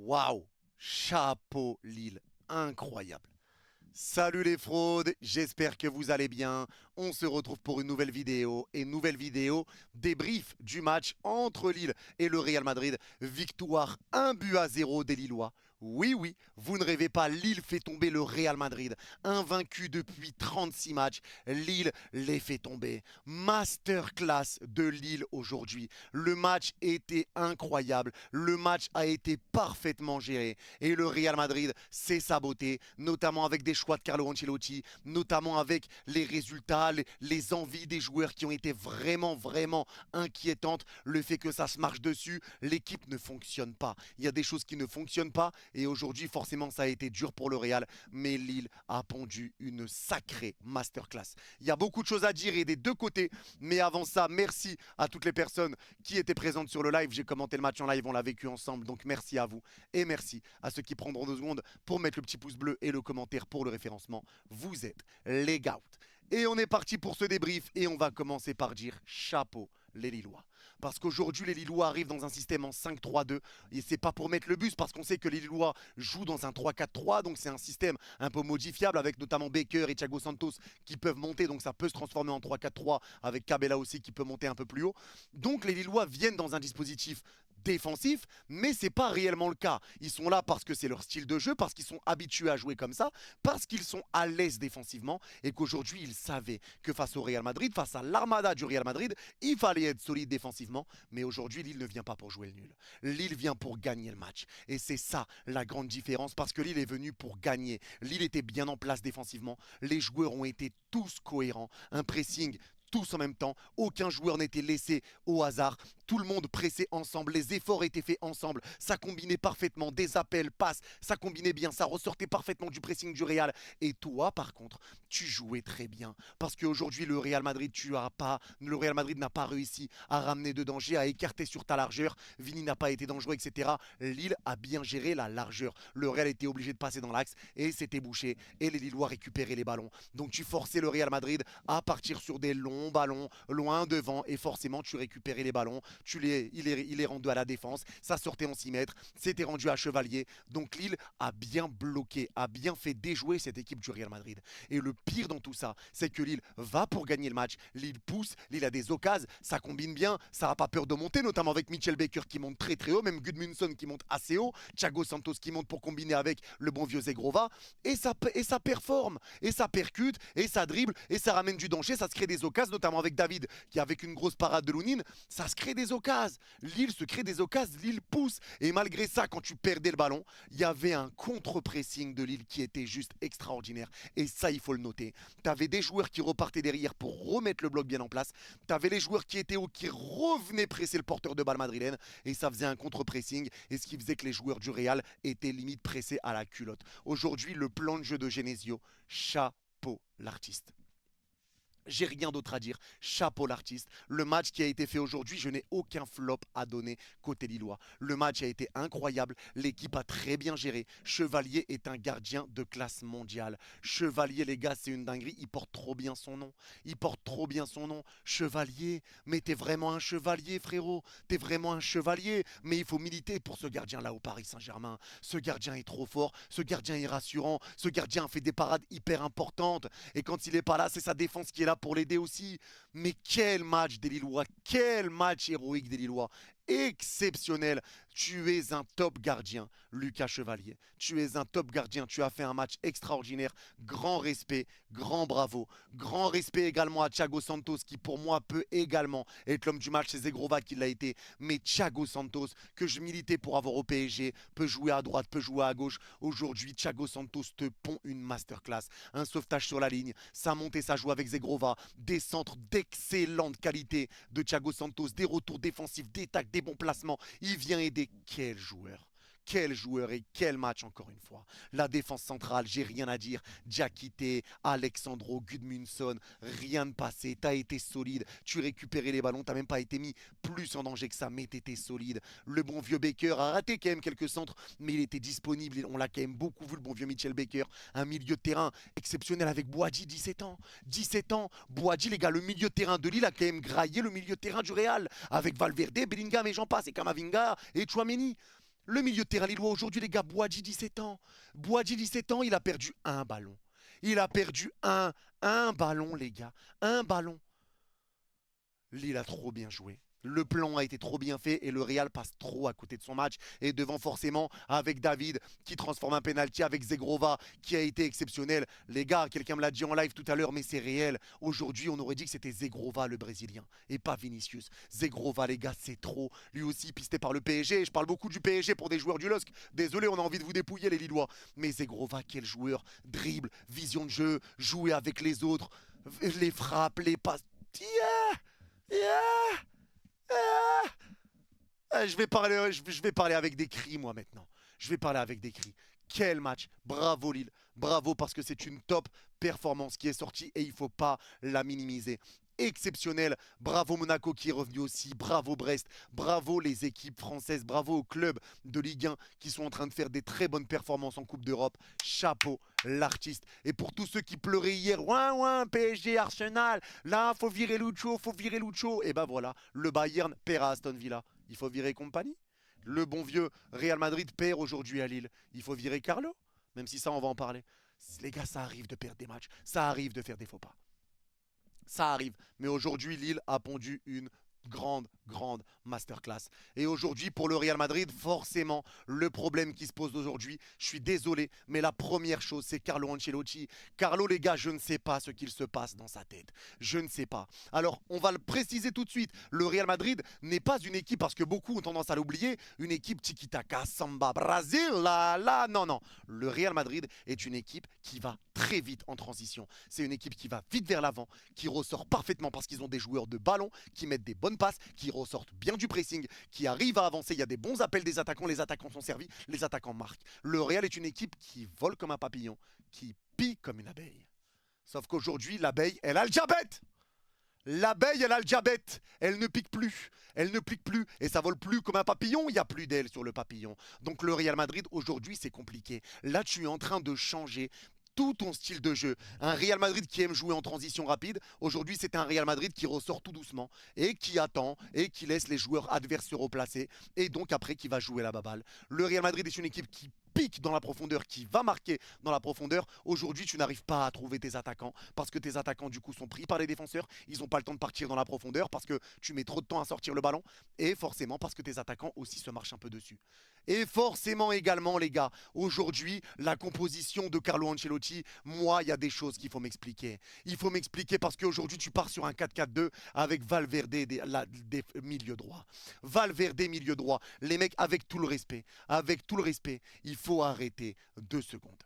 Waouh, chapeau Lille, incroyable. Salut les fraudes, j'espère que vous allez bien. On se retrouve pour une nouvelle vidéo débrief du match entre Lille et le Real Madrid. Victoire 1-0 des Lillois. Oui, oui, vous ne rêvez pas, Lille fait tomber le Real Madrid. Invaincu depuis 36 matchs, Lille les fait tomber. Masterclass de Lille aujourd'hui. Le match était incroyable, le match a été parfaitement géré. Et le Real Madrid s'est saboté, notamment avec des choix de Carlo Ancelotti, notamment avec les résultats, les envies des joueurs qui ont été vraiment inquiétantes. Le fait que ça se marche dessus, l'équipe ne fonctionne pas. Il y a des choses qui ne fonctionnent pas et aujourd'hui, forcément, ça a été dur pour le Real, mais Lille a pondu une sacrée masterclass. Il y a beaucoup de choses à dire et des deux côtés, mais avant ça, merci à toutes les personnes qui étaient présentes sur le live. J'ai commenté le match en live, on l'a vécu ensemble, donc merci à vous et merci à ceux qui prendront 2 secondes pour mettre le petit pouce bleu et le commentaire pour le référencement. Vous êtes les gouts. Et on est parti pour ce débrief et on va commencer par dire chapeau les Lillois. Parce qu'aujourd'hui, les Lillois arrivent dans un système en 5-3-2 et c'est pas pour mettre le bus parce qu'on sait que les Lillois jouent dans un 3-4-3, donc c'est un système un peu modifiable avec notamment Baker et Thiago Santos qui peuvent monter, donc ça peut se transformer en 3-4-3 avec Cabella aussi qui peut monter un peu plus haut. Donc les Lillois viennent dans un dispositif défensif, mais c'est pas réellement le cas. Ils sont là parce que c'est leur style de jeu, parce qu'ils sont habitués à jouer comme ça, parce qu'ils sont à l'aise défensivement et qu'aujourd'hui ils savaient que face au Real Madrid, face à l'armada du Real Madrid, il fallait être solide défensivement, mais aujourd'hui Lille ne vient pas pour jouer le nul. Lille vient pour gagner le match et c'est ça la grande différence parce que Lille est venu pour gagner. Lille était bien en place défensivement, les joueurs ont été tous cohérents, un pressing tous en même temps, aucun joueur n'était laissé au hasard, tout le monde pressait ensemble, les efforts étaient faits ensemble, ça combinait parfaitement, des appels, passes, ça combinait bien, ça ressortait parfaitement du pressing du Real. Et toi, par contre, tu jouais très bien, parce qu'aujourd'hui, le Real Madrid, le Real Madrid n'a pas réussi à ramener de danger, à écarter sur ta largeur, Vini n'a pas été dangereux, etc. Lille a bien géré la largeur, le Real était obligé de passer dans l'axe, et c'était bouché, et les Lillois récupéraient les ballons. Donc tu forçais le Real Madrid à partir sur des longs ballon loin devant et forcément tu récupérais les ballons, il est rendu à la défense, ça sortait en 6 mètres, c'était rendu à Chevalier. Donc Lille a bien bloqué, a bien fait déjouer cette équipe du Real Madrid. Et le pire dans tout ça, c'est que Lille va pour gagner le match, Lille pousse, Lille a des occasions, ça combine bien, ça n'a pas peur de monter, notamment avec Mitchell Baker qui monte très haut, même Gudmundsson qui monte assez haut, Thiago Santos qui monte pour combiner avec le bon vieux Zegrova, et ça performe, et ça percute, et ça dribble, et ça ramène du danger, ça se crée des occasions, notamment avec David qui avec une grosse parade de Lounine, ça se crée des occasions. Lille se crée des occasions, Lille pousse. Et malgré ça, quand tu perdais le ballon, il y avait un contre-pressing de Lille qui était juste extraordinaire. Et ça, il faut le noter. Tu avais des joueurs qui repartaient derrière pour remettre le bloc bien en place. Tu avais les joueurs qui étaient hauts, qui revenaient presser le porteur de balle madrilène. Et ça faisait un contre-pressing. Et ce qui faisait que les joueurs du Real étaient limite pressés à la culotte. Aujourd'hui, le plan de jeu de Genesio, chapeau l'artiste. J'ai rien d'autre à dire. Chapeau l'artiste. Le match qui a été fait aujourd'hui, je n'ai aucun flop à donner côté Lillois. Le match a été incroyable. L'équipe a très bien géré. Chevalier est un gardien de classe mondiale. Chevalier, les gars, c'est une dinguerie. Il porte trop bien son nom. Il porte trop bien son nom. Chevalier. Mais t'es vraiment un chevalier, frérot. T'es vraiment un chevalier. Mais il faut militer pour ce gardien-là au Paris Saint-Germain. Ce gardien est trop fort. Ce gardien est rassurant. Ce gardien fait des parades hyper importantes. Et quand il n'est pas là, c'est sa défense qui est là pour l'aider aussi. Mais quel match des Lillois, quel match héroïque des Lillois. Exceptionnel. Tu es un top gardien, Lucas Chevalier. Tu es un top gardien. Tu as fait un match extraordinaire. Grand respect, grand bravo. Grand respect également à Thiago Santos qui pour moi peut également être l'homme du match. C'est Zegrova qui l'a été. Mais Thiago Santos, que je militais pour avoir au PSG, peut jouer à droite, peut jouer à gauche. Aujourd'hui, Thiago Santos te pond une masterclass. Un sauvetage sur la ligne. Ça monte et ça joue avec Zegrova. Des centres d'excellente qualité de Thiago Santos. Des retours défensifs, des tacles, des bons placements. Il vient aider. Quel joueur! Quel joueur et quel match encore une fois. La défense centrale, j'ai rien à dire. Diakité, Alexandro, Gudmundsson, rien de passé. T'as été solide. Tu récupérais les ballons. T'as même pas été mis plus en danger que ça, mais t'étais solide. Le bon vieux Baker a raté quand même quelques centres, mais il était disponible. On l'a quand même beaucoup vu, le bon vieux Mitchell Baker. Un milieu de terrain exceptionnel avec Boadji, 17 ans. 17 ans. Boadji, les gars, le milieu de terrain de Lille a quand même graillé le milieu de terrain du Real. Avec Valverde, Bellingham et j'en passe, et Kamavinga et Chouameni. Le milieu de terrain lillois aujourd'hui, les gars, Boadji, 17 ans. Boadji, 17 ans, il a perdu un ballon. Il a perdu un ballon, les gars. Un ballon. Lille a trop bien joué. Le plan a été trop bien fait et le Real passe trop à côté de son match. Et devant forcément avec David qui transforme un penalty, avec Zegrova qui a été exceptionnel. Les gars, quelqu'un me l'a dit en live tout à l'heure, mais c'est réel. Aujourd'hui, on aurait dit que c'était Zegrova le Brésilien et pas Vinicius. Zegrova, les gars, c'est trop. Lui aussi pisté par le PSG. Je parle beaucoup du PSG pour des joueurs du LOSC. Désolé, on a envie de vous dépouiller les Lillois. Mais Zegrova, quel joueur. Dribble, vision de jeu, jouer avec les autres, les frappes, les passes. Yeah! Yeah! Je vais parler avec des cris, moi, maintenant. Je vais parler avec des cris. Quel match! Bravo Lille. Bravo parce que c'est une top performance qui est sortie et il ne faut pas la minimiser. Exceptionnel. Bravo Monaco qui est revenu aussi. Bravo Brest. Bravo les équipes françaises. Bravo aux clubs de Ligue 1 qui sont en train de faire des très bonnes performances en Coupe d'Europe. Chapeau l'artiste. Et pour tous ceux qui pleuraient hier, ouin ouin, PSG, Arsenal, là, faut virer Lucho, faut virer Lucho. Et ben voilà, le Bayern perd à Aston Villa. Il faut virer compagnie. Le bon vieux Real Madrid perd aujourd'hui à Lille. Il faut virer Carlo. Même si ça, on va en parler. Les gars, ça arrive de perdre des matchs. Ça arrive de faire des faux pas. Ça arrive. Mais aujourd'hui, Lille a pondu une grande masterclass. Et aujourd'hui, pour le Real Madrid, forcément, le problème qui se pose aujourd'hui, je suis désolé, mais la première chose, c'est Carlo Ancelotti. Carlo, les gars, je ne sais pas ce qu'il se passe dans sa tête. Je ne sais pas. Alors, on va le préciser tout de suite. Le Real Madrid n'est pas une équipe, parce que beaucoup ont tendance à l'oublier, une équipe tiki-taka, samba, Brésil, là. Non. Le Real Madrid est une équipe qui va très vite en transition. C'est une équipe qui va vite vers l'avant, qui ressort parfaitement parce qu'ils ont des joueurs de ballon, qui mettent des bonnes passes, qui ressortent bien du pressing, qui arrivent à avancer. Il y a des bons appels des attaquants, les attaquants sont servis, les attaquants marquent. Le Real est une équipe qui vole comme un papillon, qui pique comme une abeille. Sauf qu'aujourd'hui, l'abeille, elle a le diabète. L'abeille, elle a le diabète. Elle ne pique plus. Elle ne pique plus. Et ça vole plus comme un papillon. Il n'y a plus d'aile sur le papillon. Donc le Real Madrid, aujourd'hui, c'est compliqué. Là, tu es en train de changer tout ton style de jeu. Un Real Madrid qui aime jouer en transition rapide, aujourd'hui c'est un Real Madrid qui ressort tout doucement et qui attend et qui laisse les joueurs adverses se replacer et donc après qui va jouer la baballe. Le Real Madrid est une équipe qui pique dans la profondeur, qui va marquer dans la profondeur. Aujourd'hui, tu n'arrives pas à trouver tes attaquants parce que tes attaquants, du coup, sont pris par les défenseurs. Ils n'ont pas le temps de partir dans la profondeur parce que tu mets trop de temps à sortir le ballon et forcément parce que tes attaquants aussi se marchent un peu dessus. Et forcément également, les gars, aujourd'hui, la composition de Carlo Ancelotti, moi, il y a des choses qu'il faut m'expliquer. Il faut m'expliquer parce qu'aujourd'hui, tu pars sur un 4-4-2 avec Valverde des milieux droits. Valverde milieu droit. Les mecs, avec tout le respect, il faut arrêter 2 secondes.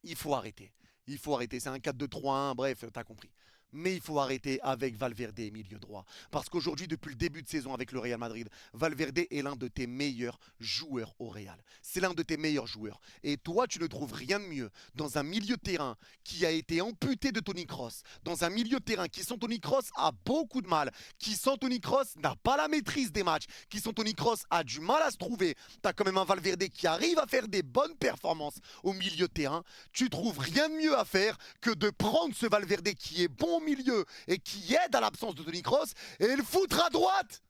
Il faut arrêter. C'est un 4-2-3-1, bref, t'as compris. Mais il faut arrêter avec Valverde milieu droit. Parce qu'aujourd'hui, depuis le début de saison avec le Real Madrid, Valverde est l'un de tes meilleurs joueurs au Real. C'est l'un de tes meilleurs joueurs. Et toi, tu ne trouves rien de mieux dans un milieu de terrain qui a été amputé de Toni Kroos, dans un milieu de terrain qui, sans Toni Kroos, a beaucoup de mal, qui, sans Toni Kroos, n'a pas la maîtrise des matchs, qui, sans Toni Kroos, a du mal à se trouver. Tu as quand même un Valverde qui arrive à faire des bonnes performances au milieu de terrain. Tu trouves rien de mieux à faire que de prendre ce Valverde qui est bon au milieu et qui aide à l'absence de Toni Kroos et le foutre à droite.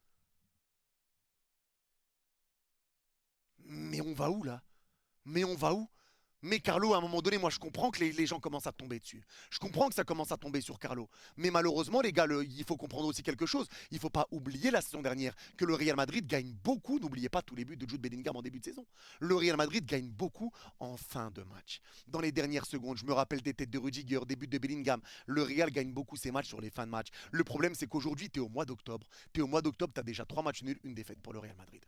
Mais on va où là? Mais on va où? Mais Carlo, à un moment donné, moi je comprends que les gens commencent à tomber dessus. Je comprends que ça commence à tomber sur Carlo. Mais malheureusement, les gars, il faut comprendre aussi quelque chose. Il ne faut pas oublier la saison dernière que le Real Madrid gagne beaucoup. N'oubliez pas tous les buts de Jude Bellingham en début de saison. Le Real Madrid gagne beaucoup en fin de match. Dans les dernières secondes, je me rappelle des têtes de Rudiger, des buts de Bellingham. Le Real gagne beaucoup ses matchs sur les fins de match. Le problème, c'est qu'aujourd'hui, tu es au mois d'octobre. Tu as déjà 3 matchs nuls, une défaite pour le Real Madrid.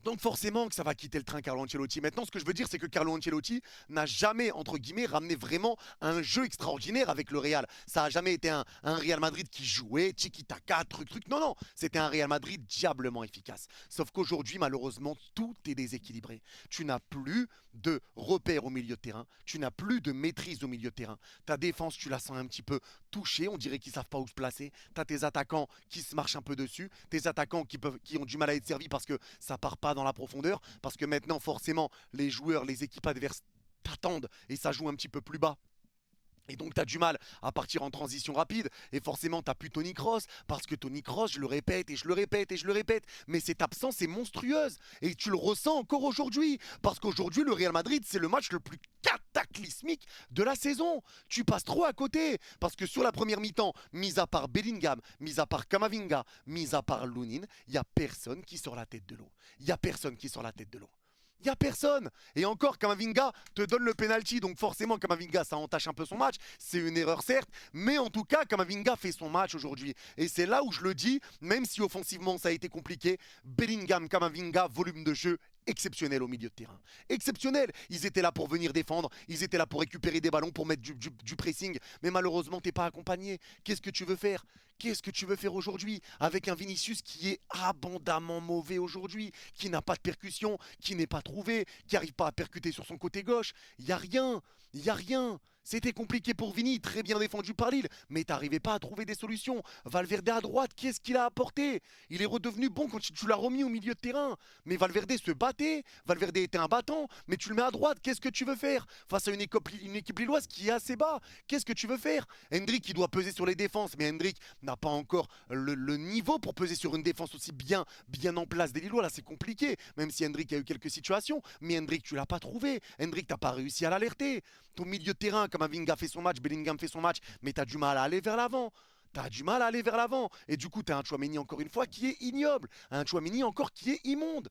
Donc forcément que ça va quitter le train Carlo Ancelotti. Maintenant, ce que je veux dire, c'est que Carlo Ancelotti n'a jamais, entre guillemets, ramené vraiment un jeu extraordinaire avec le Real. Ça n'a jamais été un Real Madrid qui jouait, tiki-taka, truc. Non. C'était un Real Madrid diablement efficace. Sauf qu'aujourd'hui, malheureusement, tout est déséquilibré. Tu n'as plus de repères au milieu de terrain. Tu n'as plus de maîtrise au milieu de terrain. Ta défense, tu la sens un petit peu touchée. On dirait qu'ils ne savent pas où se placer. Tu as tes attaquants qui se marchent un peu dessus. Tes attaquants qui ont du mal à être servis parce que ça part pas dans la profondeur, parce que maintenant forcément les joueurs, les équipes adverses t'attendent et ça joue un petit peu plus bas. Et donc, tu as du mal à partir en transition rapide. Et forcément, tu n'as plus Toni Kroos. Parce que Toni Kroos, je le répète et je le répète et je le répète, mais cette absence est monstrueuse. Et tu le ressens encore aujourd'hui. Parce qu'aujourd'hui, le Real Madrid, c'est le match le plus cataclysmique de la saison. Tu passes trop à côté. Parce que sur la première mi-temps, mis à part Bellingham, mis à part Camavinga, mis à part Lunin, il n'y a personne qui sort la tête de l'eau. Il n'y a personne qui sort la tête de l'eau. Il n'y a personne. Et encore, Kamavinga te donne le penalty. Donc forcément, Kamavinga, ça entache un peu son match. C'est une erreur, certes. Mais en tout cas, Kamavinga fait son match aujourd'hui. Et c'est là où je le dis, même si offensivement, ça a été compliqué, Bellingham, Kamavinga, volume de jeu exceptionnel au milieu de terrain. Exceptionnel. Ils étaient là pour venir défendre. Ils étaient là pour récupérer des ballons, pour mettre du pressing. Mais malheureusement, tu n'es pas accompagné. Qu'est-ce que tu veux faire? Qu'est-ce que tu veux faire aujourd'hui avec un Vinicius qui est abondamment mauvais aujourd'hui, qui n'a pas de percussion, qui n'est pas trouvé, qui n'arrive pas à percuter sur son côté gauche? Il n'y a rien, il n'y a rien. C'était compliqué pour Vini, très bien défendu par Lille, mais t'arrivais pas à trouver des solutions. Valverde à droite, qu'est-ce qu'il a apporté? Il est redevenu bon quand tu l'as remis au milieu de terrain. Mais Valverde se battait, Valverde était un battant, mais tu le mets à droite, qu'est-ce que tu veux faire? Face à une équipe lilloise qui est assez bas, qu'est-ce que tu veux faire? Hendrick qui doit peser sur les défenses, mais Hendrick n'a pas encore le niveau pour peser sur une défense aussi bien en place des Lillois. Là, c'est compliqué, même si Hendrick a eu quelques situations, mais Hendrick, tu l'as pas trouvé. Hendrick, t'as pas réussi à l'alerter. Ton milieu de terrain, comme Kamavinga fait son match, Bellingham fait son match, mais tu as du mal à aller vers l'avant. T'as du mal à aller vers l'avant. Et du coup, tu as un Tchouaméni encore une fois qui est ignoble. Un Tchouaméni encore qui est immonde.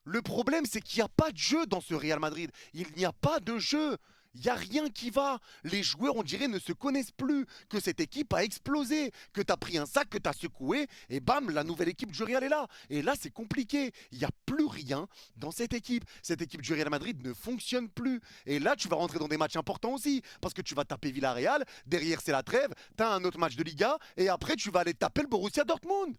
Le problème, c'est qu'il n'y a pas de jeu dans ce Real Madrid. Il n'y a pas de jeu. Il n'y a rien qui va. Les joueurs, on dirait, ne se connaissent plus. Que cette équipe a explosé. Que tu as pris un sac, que tu as secoué. Et bam, la nouvelle équipe du Real est là. Et là, c'est compliqué. Il n'y a plus rien dans cette équipe. Cette équipe du Real Madrid ne fonctionne plus. Et là, tu vas rentrer dans des matchs importants aussi. Parce que tu vas taper Villarreal. Derrière, c'est la trêve. Tu as un autre match de Liga. Et après, tu vas aller taper le Borussia Dortmund.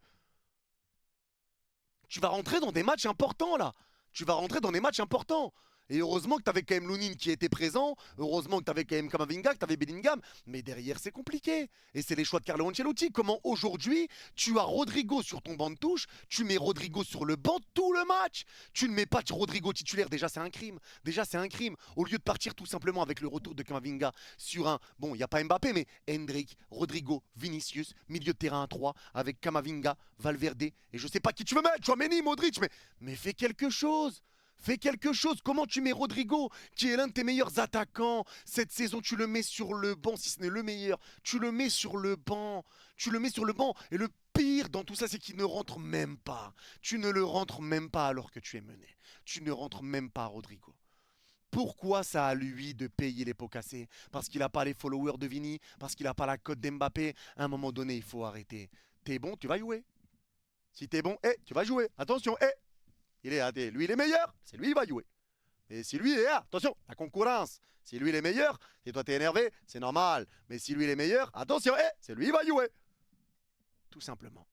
Tu vas rentrer dans des matchs importants là. Tu vas rentrer dans des matchs importants. Et heureusement que tu avais quand même Lunin qui était présent. Heureusement que tu avais quand même Kamavinga, que tu avais Bellingham. Mais derrière, c'est compliqué. Et c'est les choix de Carlo Ancelotti. Comment aujourd'hui, tu as Rodrigo sur ton banc de touche. Tu mets Rodrigo sur le banc tout le match. Tu ne mets pas Rodrigo titulaire. Déjà, c'est un crime. Déjà, c'est un crime. Au lieu de partir tout simplement avec le retour de Kamavinga sur un. Bon, il n'y a pas Mbappé, mais Hendrick, Rodrigo, Vinicius, milieu de terrain à 3 avec Kamavinga, Valverde. Et je sais pas qui tu veux mettre. Tchouaméni, Modric. Mais fais quelque chose. Fais quelque chose. Comment tu mets Rodrigo, qui est l'un de tes meilleurs attaquants? Cette saison, tu le mets sur le banc, si ce n'est le meilleur. Tu le mets sur le banc. Tu le mets sur le banc. Et le pire dans tout ça, c'est qu'il ne rentre même pas. Tu ne le rentres même pas alors que tu es mené. Tu ne rentres même pas, Rodrigo. Pourquoi ça a lui de payer les pots cassés? Parce qu'il n'a pas les followers de Vini, parce qu'il n'a pas la cote d'Mbappé. À un moment donné, il faut arrêter. T'es bon, tu vas jouer. Si t'es bon, tu vas jouer. Attention, il est AD. Lui, il est meilleur, c'est lui, il va jouer. Et si lui est attention, la concurrence. Si lui, il est meilleur, et toi, t'es énervé, c'est normal. Mais si lui, il est meilleur, attention, c'est lui, il va jouer. Tout simplement.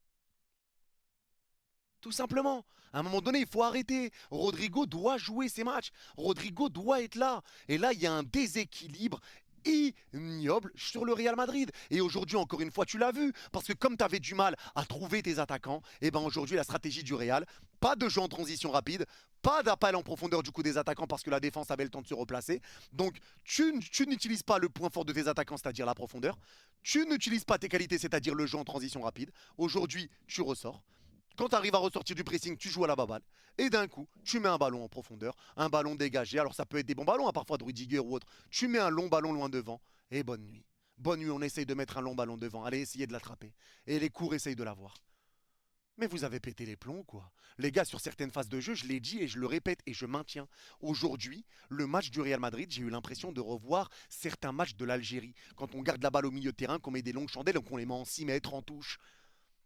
Tout simplement. À un moment donné, il faut arrêter. Rodrigo doit jouer ses matchs. Rodrigo doit être là. Et là, il y a un déséquilibre ignoble sur le Real Madrid. Et aujourd'hui, encore une fois, tu l'as vu. Parce que comme tu avais du mal à trouver tes attaquants, et ben aujourd'hui, la stratégie du Real, pas de jeu en transition rapide, pas d'appel en profondeur du coup des attaquants parce que la défense avait le temps de se replacer. Donc, tu n'utilises pas le point fort de tes attaquants, c'est-à-dire la profondeur. Tu n'utilises pas tes qualités, c'est-à-dire le jeu en transition rapide. Aujourd'hui, tu ressors. Quand tu arrives à ressortir du pressing, tu joues à la baballe. Et d'un coup, tu mets un ballon en profondeur, un ballon dégagé. Alors ça peut être des bons ballons, hein, parfois de Rudiger ou autre. Tu mets un long ballon loin devant. Et bonne nuit. Bonne nuit, on essaye de mettre un long ballon devant. Allez, essayez de l'attraper. Et les cours essayent de l'avoir. Mais vous avez pété les plombs, quoi. Les gars, sur certaines phases de jeu, je l'ai dit et je le répète et je maintiens. Aujourd'hui, le match du Real Madrid, j'ai eu l'impression de revoir certains matchs de l'Algérie. Quand on garde la balle au milieu de terrain, qu'on met des longues chandelles, qu'on les met en 6 mètres en touche.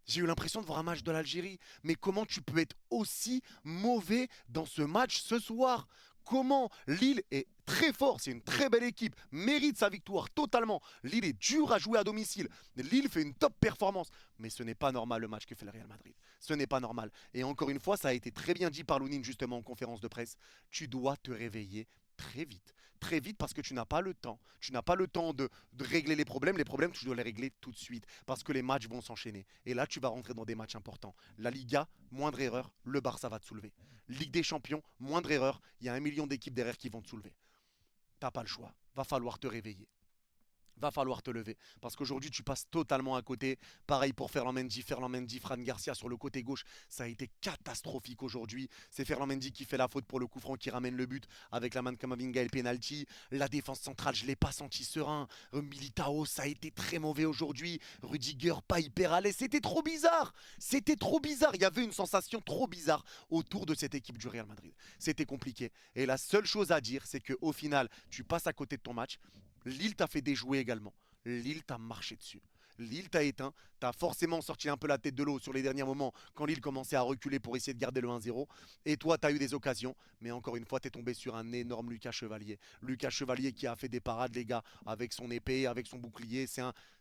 J'ai eu l'impression de voir un match de l'Algérie. Mais comment tu peux être aussi mauvais dans ce match ce soir? Comment Lille est très fort, c'est une très belle équipe, mérite sa victoire totalement. Lille est dur à jouer à domicile. Lille fait une top performance. Mais ce n'est pas normal le match que fait le Real Madrid. Ce n'est pas normal. Et encore une fois, ça a été très bien dit par Lounine justement en conférence de presse. Tu dois te réveiller très vite. Très vite parce que tu n'as pas le temps. Tu n'as pas le temps de régler les problèmes. Les problèmes, tu dois les régler tout de suite parce que les matchs vont s'enchaîner. Et là, tu vas rentrer dans des matchs importants. La Liga, moindre erreur, le Barça va te soulever. Ligue des Champions, moindre erreur, il y a 1 million d'équipes derrière qui vont te soulever. T'as pas le choix. Va falloir te réveiller. Va falloir te lever. Parce qu'aujourd'hui, tu passes totalement à côté. Pareil pour Ferland Mendy. Ferland Mendy, Fran Garcia sur le côté gauche. Ça a été catastrophique aujourd'hui. C'est Ferland Mendy qui fait la faute pour le coup franc qui ramène le but avec la main de Kamavinga et le penalty. La défense centrale, je ne l'ai pas senti serein. Militao, ça a été très mauvais aujourd'hui. Rudiger, pas hyper à l'aise. C'était trop bizarre. C'était trop bizarre. Il y avait une sensation trop bizarre autour de cette équipe du Real Madrid. C'était compliqué. Et la seule chose à dire, c'est qu'au final, tu passes à côté de ton match. Lille t'a fait déjouer également. Lille t'a marché dessus. Lille t'a éteint. T'as forcément sorti un peu la tête de l'eau sur les derniers moments quand Lille commençait à reculer pour essayer de garder le 1-0. Et toi, t'as eu des occasions. Mais encore une fois, t'es tombé sur un énorme Lucas Chevalier. Lucas Chevalier qui a fait des parades, les gars, avec son épée, avec son bouclier.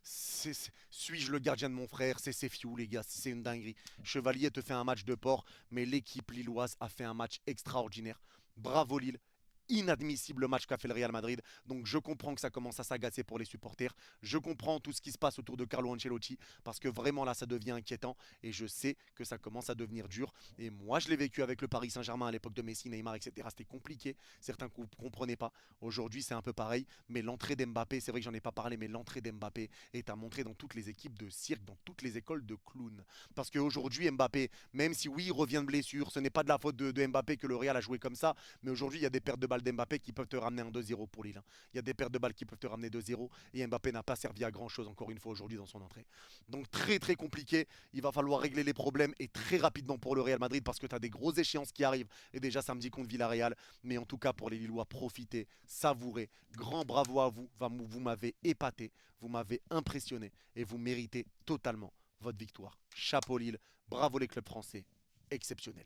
Suis-je le gardien de mon frère? C'est Sefiou, les gars. C'est une dinguerie. Chevalier te fait un match de porc. Mais l'équipe lilloise a fait un match extraordinaire. Bravo Lille. Inadmissible le match qu'a fait le Real Madrid. Donc je comprends que ça commence à s'agacer pour les supporters. Je comprends tout ce qui se passe autour de Carlo Ancelotti parce que vraiment là ça devient inquiétant et je sais que ça commence à devenir dur. Et moi je l'ai vécu avec le Paris Saint-Germain à l'époque de Messi, Neymar, etc. C'était compliqué. Certains ne comprenaient pas. Aujourd'hui c'est un peu pareil. Mais l'entrée d'Mbappé, c'est vrai que j'en ai pas parlé, mais l'entrée d'Mbappé est à montrer dans toutes les équipes de cirque, dans toutes les écoles de clowns. Parce qu'aujourd'hui Mbappé, même si oui il revient de blessure, ce n'est pas de la faute de Mbappé que le Real a joué comme ça. Mais aujourd'hui, il y a des pertes de balles d'Mbappé qui peuvent te ramener un 2-0 pour Lille. Il y a des pertes de balles qui peuvent te ramener 2-0. Et Mbappé n'a pas servi à grand chose encore une fois aujourd'hui dans son entrée. Donc très très compliqué. Il va falloir régler les problèmes et très rapidement pour le Real Madrid parce que tu as des grosses échéances qui arrivent. Et déjà samedi contre Villarreal. Mais en tout cas pour les Lillois, profitez, savourez. Grand bravo à vous. Vous m'avez épaté. Vous m'avez impressionné. Et vous méritez totalement votre victoire. Chapeau Lille. Bravo les clubs français. Exceptionnel.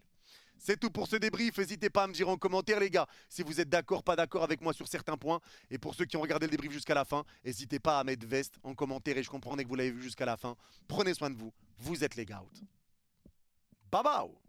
C'est tout pour ce débrief. N'hésitez pas à me dire en commentaire, les gars, si vous êtes d'accord, pas d'accord avec moi sur certains points. Et pour ceux qui ont regardé le débrief jusqu'à la fin, n'hésitez pas à mettre veste en commentaire. Et je comprenais que vous l'avez vu jusqu'à la fin. Prenez soin de vous. Vous êtes les gars out. Bye bye.